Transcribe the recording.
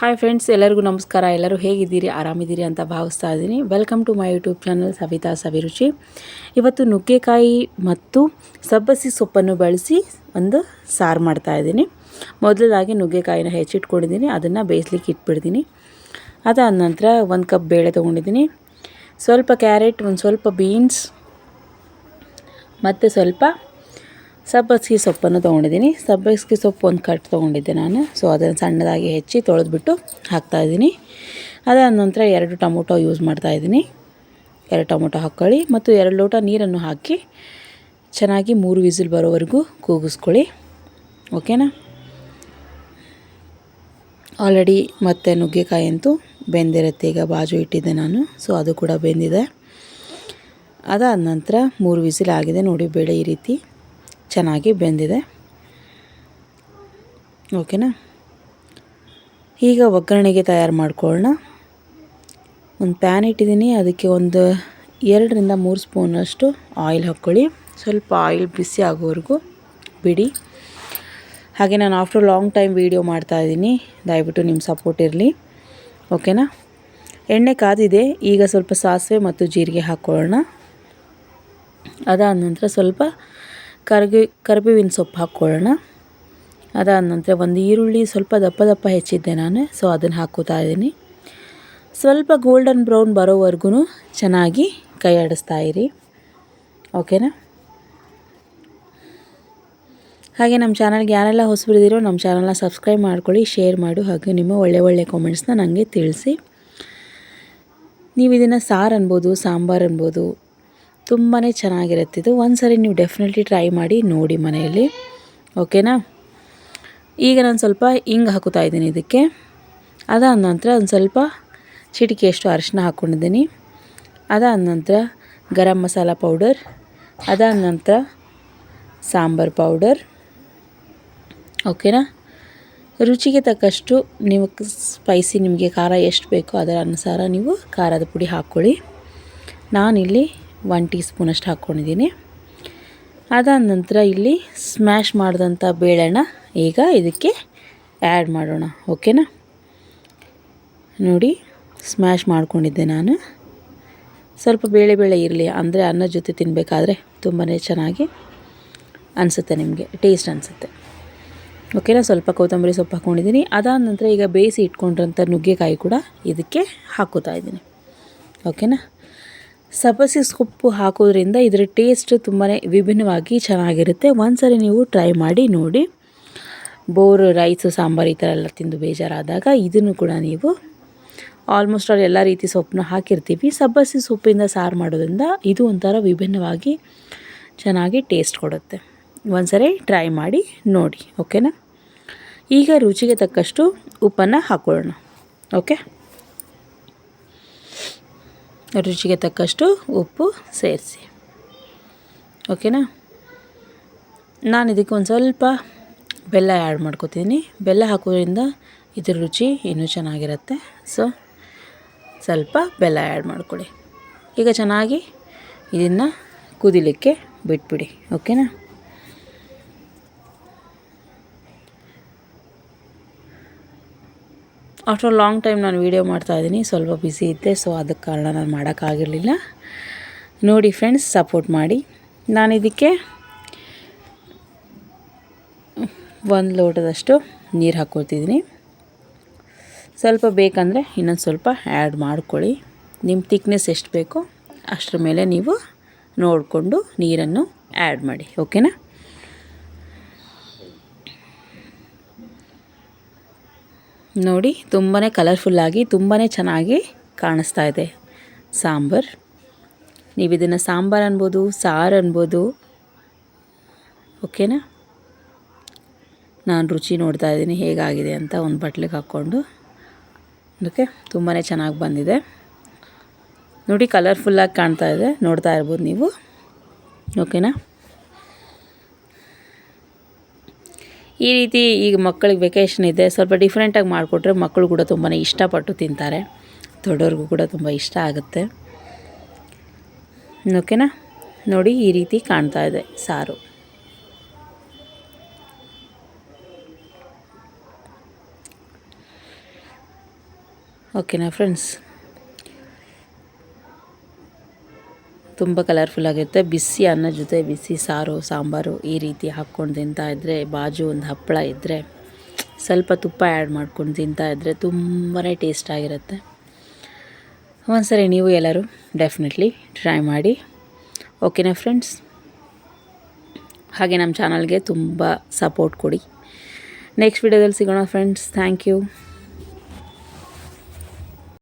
Hi friends, ಎಲ್ಲರಿಗೂ ನಮಸ್ಕಾರ. ಎಲ್ಲರೂ ಹೇಗಿದ್ದೀರಿ, ಆರಾಮಿದ್ದೀರಿ ಅಂತ ಭಾವಿಸ್ತಾ ಇದ್ದೀನಿ. Welcome to my YouTube channel Savitha Saviruchi. ಇವತ್ತು ನುಗ್ಗೆಕಾಯಿ ಮತ್ತು ಸಬ್ಬಸಿ ಸೊಪ್ಪನ್ನು ಬಳಸಿ ಒಂದು ಸಾರು ಮಾಡ್ತಾಯಿದ್ದೀನಿ. ಮೊದಲಾಗಿ ನುಗ್ಗೆಕಾಯಿನ ಹೆಚ್ಚಿಟ್ಕೊಂಡಿದ್ದೀನಿ, ಅದನ್ನು ಬೇಯಿಸ್ಲಿಕ್ಕೆ ಇಟ್ಬಿಡ್ತೀನಿ. ಅದಾದ ನಂತರ 1 ಕಪ್ ಬೇಳೆ ತೊಗೊಂಡಿದ್ದೀನಿ, ಸ್ವಲ್ಪ ಕ್ಯಾರೆಟ್, ಒಂದು ಸ್ವಲ್ಪ ಬೀನ್ಸ್ ಮತ್ತು ಸ್ವಲ್ಪ ಸಬ್ಬಸಿಗೆ ಸೊಪ್ಪನ್ನು ತೊಗೊಂಡಿದ್ದೀನಿ. ಸಬ್ಬಸಿಗೆ ಸೊಪ್ಪು ಒಂದು ಕಟ್ ತೊಗೊಂಡಿದ್ದೆ ನಾನು. ಸೊ ಅದನ್ನು ಸಣ್ಣದಾಗಿ ಹೆಚ್ಚಿ ತೊಳೆದ್ಬಿಟ್ಟು ಹಾಕ್ತಾಯಿದ್ದೀನಿ. ಅದಾದ ನಂತರ 2 ಟೊಮೊಟೊ ಯೂಸ್ ಮಾಡ್ತಾಯಿದ್ದೀನಿ. 2 ಟೊಮೊಟೊ ಹಾಕ್ಕೊಳ್ಳಿ ಮತ್ತು 2 ಲೋಟ ನೀರನ್ನು ಹಾಕಿ ಚೆನ್ನಾಗಿ 3 ವಿಸಿಲ್ ಬರೋವರೆಗೂ ಕೂಗಿಸ್ಕೊಳ್ಳಿ. ಓಕೆನಾ. ಆಲ್ರೆಡಿ ಮತ್ತು ನುಗ್ಗೆಕಾಯಿ ಅಂತೂ ಬೆಂದಿರುತ್ತೆ. ಈಗ ಬಾಜು ಇಟ್ಟಿದ್ದೆ ನಾನು, ಸೊ ಅದು ಕೂಡ ಬೆಂದಿದೆ. ಅದಾದ ನಂತರ 3 ವಿಸಿಲ್ ಆಗಿದೆ ನೋಡಿ. ಬೇಳೆ ಈ ರೀತಿ ಚೆನ್ನಾಗಿ ಬೆಂದಿದೆ. ಓಕೆನಾ. ಈಗ ಒಗ್ಗರಣೆಗೆ ತಯಾರು ಮಾಡ್ಕೊಳ್ಳೋಣ. ಒಂದು ಪ್ಯಾನ್ ಇಟ್ಟಿದ್ದೀನಿ, ಅದಕ್ಕೆ ಒಂದು 2 ರಿಂದ 3 ಸ್ಪೂನಷ್ಟು ಆಯಿಲ್ ಹಾಕ್ಕೊಳ್ಳಿ. ಸ್ವಲ್ಪ ಆಯಿಲ್ ಬಿಸಿ ಆಗೋವರೆಗೂ ಬಿಡಿ. ಹಾಗೆ ನಾನು ಆಫ್ಟರ್ ಲಾಂಗ್ ಟೈಮ್ ವೀಡಿಯೋ ಮಾಡ್ತಾಯಿದ್ದೀನಿ, ದಯವಿಟ್ಟು ನಿಮ್ಮ ಸಪೋರ್ಟ್ ಇರಲಿ. ಓಕೆನಾ. ಎಣ್ಣೆ ಕಾದಿದೆ. ಈಗ ಸ್ವಲ್ಪ ಸಾಸಿವೆ ಮತ್ತು ಜೀರಿಗೆ ಹಾಕ್ಕೊಳ್ಳೋಣ. ಅದಾದ ನಂತರ ಸ್ವಲ್ಪ ಕರಿಬೇವಿನ ಸೊಪ್ಪು ಹಾಕ್ಕೊಳ್ಳೋಣ. ಅದಾದ ನಂತರ ಒಂದು ಈರುಳ್ಳಿ ಸ್ವಲ್ಪ ದಪ್ಪ ಹೆಚ್ಚಿದ್ದೆ ನಾನು, ಸೊ ಅದನ್ನು ಹಾಕ್ಕೋತಾ ಇದ್ದೀನಿ. ಸ್ವಲ್ಪ ಗೋಲ್ಡನ್ ಬ್ರೌನ್ ಬರೋವರೆಗೂ ಚೆನ್ನಾಗಿ ಕೈ ಆಡಿಸ್ತಾಯಿರಿ. ಓಕೆನಾ. ಹಾಗೆ ನಮ್ಮ ಚಾನಲ್ಗೆ ಯಾರೆಲ್ಲ ಹೊಸಬರಿದ್ದೀರೋ ನಮ್ಮ ಚಾನಲ್ನ ಸಬ್ಸ್ಕ್ರೈಬ್ ಮಾಡ್ಕೊಳ್ಳಿ, ಶೇರ್ ಮಾಡಿ, ಹಾಗೆ ನಿಮ್ಮ ಒಳ್ಳೆ ಕಾಮೆಂಟ್ಸ್ನ ನನಗೆ ತಿಳಿಸಿ. ನೀವು ಇದನ್ನು ಸಾರು ಅನ್ಬೋದು, ಸಾಂಬಾರು ಅನ್ಬೋದು, ತುಂಬಾ ಚೆನ್ನಾಗಿರುತ್ತೆ ಇದು. ಒಂದ್ಸರಿ ನೀವು ಡೆಫಿನೆಟ್ಲಿ ಟ್ರೈ ಮಾಡಿ ನೋಡಿ ಮನೆಯಲ್ಲಿ. ಓಕೆನಾ. ಈಗ ನಾನು ಸ್ವಲ್ಪ ಹಿಂಗೆ ಹಾಕೋತಾ ಇದ್ದೀನಿ ಇದಕ್ಕೆ. ಅದಾದ ನಂತರ ಒಂದು ಸ್ವಲ್ಪ ಚಿಟಿಕೆಯಷ್ಟು ಅರಿಶಿನ ಹಾಕ್ಕೊಂಡಿದ್ದೀನಿ. ಅದಾದ ನಂತರ ಗರಂ ಮಸಾಲ ಪೌಡರ್, ಅದಾದ ನಂತರ ಸಾಂಬಾರು ಪೌಡರ್. ಓಕೆನಾ. ರುಚಿಗೆ ತಕ್ಕಷ್ಟು ನೀವು ಸ್ಪೈಸಿ, ನಿಮಗೆ ಖಾರ ಎಷ್ಟು ಬೇಕೋ ಅದರ ಅನುಸಾರ ನೀವು ಖಾರದ ಪುಡಿ ಹಾಕ್ಕೊಳ್ಳಿ. ನಾನಿಲ್ಲಿ 1 ಟೀ ಸ್ಪೂನಷ್ಟು ಹಾಕ್ಕೊಂಡಿದ್ದೀನಿ. ಅದಾದ ನಂತರ ಇಲ್ಲಿ ಸ್ಮ್ಯಾಶ್ ಮಾಡಿದಂಥ ಬೇಳೆನ ಈಗ ಇದಕ್ಕೆ ಆ್ಯಡ್ ಮಾಡೋಣ. ಓಕೆನಾ. ನೋಡಿ, ಸ್ಮ್ಯಾಶ್ ಮಾಡ್ಕೊಂಡಿದ್ದೆ ನಾನು. ಸ್ವಲ್ಪ ಬೇಳೆ ಇರಲಿ, ಅಂದರೆ ಅನ್ನದ ಜೊತೆ ತಿನ್ನಬೇಕಾದ್ರೆ ತುಂಬಾ ಚೆನ್ನಾಗಿ ಅನಿಸುತ್ತೆ, ನಿಮಗೆ ಟೇಸ್ಟ್ ಅನಿಸುತ್ತೆ. ಓಕೆನಾ. ಸ್ವಲ್ಪ ಕೊತ್ತಂಬರಿ ಸೊಪ್ಪು ಹಾಕ್ಕೊಂಡಿದ್ದೀನಿ. ಅದಾದ ನಂತರ ಈಗ ಬೇಯಿಸಿ ಇಟ್ಕೊಂಡಿರೋಂಥ ನುಗ್ಗೆಕಾಯಿ ಕೂಡ ಇದಕ್ಕೆ ಹಾಕೋತಾ ಇದ್ದೀನಿ. ಓಕೆನಾ. ಸಬ್ಬಸಿ ಸೊಪ್ಪು ಹಾಕೋದ್ರಿಂದ ಇದರ ಟೇಸ್ಟ್ ತುಂಬಾ ವಿಭಿನ್ನವಾಗಿ ಚೆನ್ನಾಗಿರುತ್ತೆ. ಒಂದ್ಸರಿ ನೀವು ಟ್ರೈ ಮಾಡಿ ನೋಡಿ. ಬೋರ್ ರೈಸು, ಸಾಂಬಾರು ಈ ಥರ ಎಲ್ಲ ತಿಂದು ಬೇಜಾರಾದಾಗ ಇದನ್ನು ಕೂಡ ನೀವು ಆಲ್ಮೋಸ್ಟ್ ಎಲ್ಲ ರೀತಿ ಸೊಪ್ಪನ್ನ ಹಾಕಿರ್ತೀವಿ. ಸಬ್ಬಸಿ ಸೊಪ್ಪಿಂದ ಸಾರು ಮಾಡೋದ್ರಿಂದ ಇದು ಒಂಥರ ವಿಭಿನ್ನವಾಗಿ ಚೆನ್ನಾಗಿ ಟೇಸ್ಟ್ ಕೊಡುತ್ತೆ. ಒಂದ್ಸರಿ ಟ್ರೈ ಮಾಡಿ ನೋಡಿ. ಓಕೆನಾ. ಈಗ ರುಚಿಗೆ ತಕ್ಕಷ್ಟು ಉಪ್ಪನ್ನು ಹಾಕ್ಕೊಳ್ಳೋಣ. ಓಕೆ. ರುಚಿಗೆ ತಕ್ಕಷ್ಟು ಉಪ್ಪು ಸೇರಿಸಿ. ಓಕೆನಾ. ನಾನು ಇದಕ್ಕೆ ಒಂದು ಸ್ವಲ್ಪ ಬೆಲ್ಲ ಆ್ಯಡ್ ಮಾಡ್ಕೊತೀನಿ. ಬೆಲ್ಲ ಹಾಕೋದ್ರಿಂದ ಇದ್ರ ರುಚಿ ಇನ್ನೂ ಚೆನ್ನಾಗಿರುತ್ತೆ. ಸೊ ಸ್ವಲ್ಪ ಬೆಲ್ಲ ಆ್ಯಡ್ ಮಾಡ್ಕೊಳ್ಳಿ. ಈಗ ಚೆನ್ನಾಗಿ ಇದನ್ನು ಕುದಿಲಿಕ್ಕೆ ಬಿಟ್ಬಿಡಿ. ಓಕೆನಾ. ಆಫ್ಟರ್ ಲಾಂಗ್ ಟೈಮ್ ನಾನು ವೀಡಿಯೋ ಮಾಡ್ತಾಯಿದ್ದೀನಿ, ಸ್ವಲ್ಪ ಬ್ಯುಸಿ ಇದ್ದೆ, ಸೊ ಅದಕ್ಕೆ ಕಾರಣ ನಾನು ಮಾಡೋಕ್ಕಾಗಿರಲಿಲ್ಲ. ನೋಡಿ ಫ್ರೆಂಡ್ಸ್, ಸಪೋರ್ಟ್ ಮಾಡಿ. ನಾನು ಇದಕ್ಕೆ 1 ಲೋಟದಷ್ಟು ನೀರು ಹಾಕ್ಕೊಳ್ತಿದ್ದೀನಿ. ಸ್ವಲ್ಪ ಬೇಕಂದರೆ ಇನ್ನೊಂದು ಸ್ವಲ್ಪ ಆ್ಯಡ್ ಮಾಡ್ಕೊಳ್ಳಿ. ನಿಮ್ಮ ಥಿಕ್ನೆಸ್ ಎಷ್ಟು ಬೇಕೋ ಅಷ್ಟರ ಮೇಲೆ ನೀವು ನೋಡಿಕೊಂಡು ನೀರನ್ನು ಆ್ಯಡ್ ಮಾಡಿ. ಓಕೆನಾ. ನೋಡಿ, ತುಂಬಾ ಕಲರ್ಫುಲ್ಲಾಗಿ ತುಂಬಾ ಚೆನ್ನಾಗಿ ಕಾಣಿಸ್ತಾ ಇದೆ ಸಾಂಬಾರು. ನೀವು ಇದನ್ನು ಸಾಂಬಾರು ಅನ್ಬೋದು, ಸಾರು ಅನ್ಬೋದು. ಓಕೆನಾ. ನಾನು ರುಚಿ ನೋಡ್ತಾ ಇದ್ದೀನಿ ಹೇಗಾಗಿದೆ ಅಂತ ಒಂದು ಬಟ್ಲಿಗೆ ಹಾಕ್ಕೊಂಡು. ಓಕೆ, ತುಂಬಾ ಚೆನ್ನಾಗಿ ಬಂದಿದೆ ನೋಡಿ. ಕಲರ್ಫುಲ್ಲಾಗಿ ಕಾಣ್ತಾ ಇದೆ, ನೋಡ್ತಾ ಇರ್ಬೋದು ನೀವು. ಓಕೆನಾ. ಈ ರೀತಿ ಈಗ ಮಕ್ಕಳಿಗೆ ವೆಕೇಷನ್ ಇದೆ, ಸ್ವಲ್ಪ ಡಿಫ್ರೆಂಟಾಗಿ ಮಾಡಿಕೊಟ್ರೆ ಮಕ್ಕಳು ಕೂಡ ತುಂಬಾ ಇಷ್ಟಪಟ್ಟು ತಿಂತಾರೆ. ದೊಡ್ಡವ್ರಿಗೂ ಕೂಡ ತುಂಬ ಇಷ್ಟ ಆಗುತ್ತೆ. ಓಕೆನಾ. ನೋಡಿ, ಈ ರೀತಿ ಕಾಣ್ತಾ ಇದೆ ಸಾರು. ಓಕೆನಾ ಫ್ರೆಂಡ್ಸ್, ತುಂಬ ಕಲರ್ಫುಲ್ಲಾಗಿರುತ್ತೆ. ಬಿಸಿ ಅನ್ನ ಜೊತೆ ಬಿಸಿ ಸಾರು ಸಾಂಬಾರು ಈ ರೀತಿ ಹಾಕ್ಕೊಂಡು ತಿಂತಾಯಿದ್ರೆ, ಬಾಜು ಒಂದು ಹಪ್ಪಳ ಇದ್ದರೆ, ಸ್ವಲ್ಪ ತುಪ್ಪ ಆ್ಯಡ್ ಮಾಡ್ಕೊಂಡು ತಿಂತಾಯಿದ್ರೆ ತುಂಬಾ ಟೇಸ್ಟಾಗಿರುತ್ತೆ. ಒಂದ್ಸರಿ ನೀವು ಎಲ್ಲರೂ ಡೆಫಿನೆಟ್ಲಿ ಟ್ರೈ ಮಾಡಿ. ಓಕೆನಾ ಫ್ರೆಂಡ್ಸ್, ಹಾಗೆ ನಮ್ಮ ಚಾನಲ್ಗೆ ತುಂಬ ಸಪೋರ್ಟ್ ಕೊಡಿ. ನೆಕ್ಸ್ಟ್ ವಿಡಿಯೋದಲ್ಲಿ ಸಿಗೋಣ ಫ್ರೆಂಡ್ಸ್. Thank you.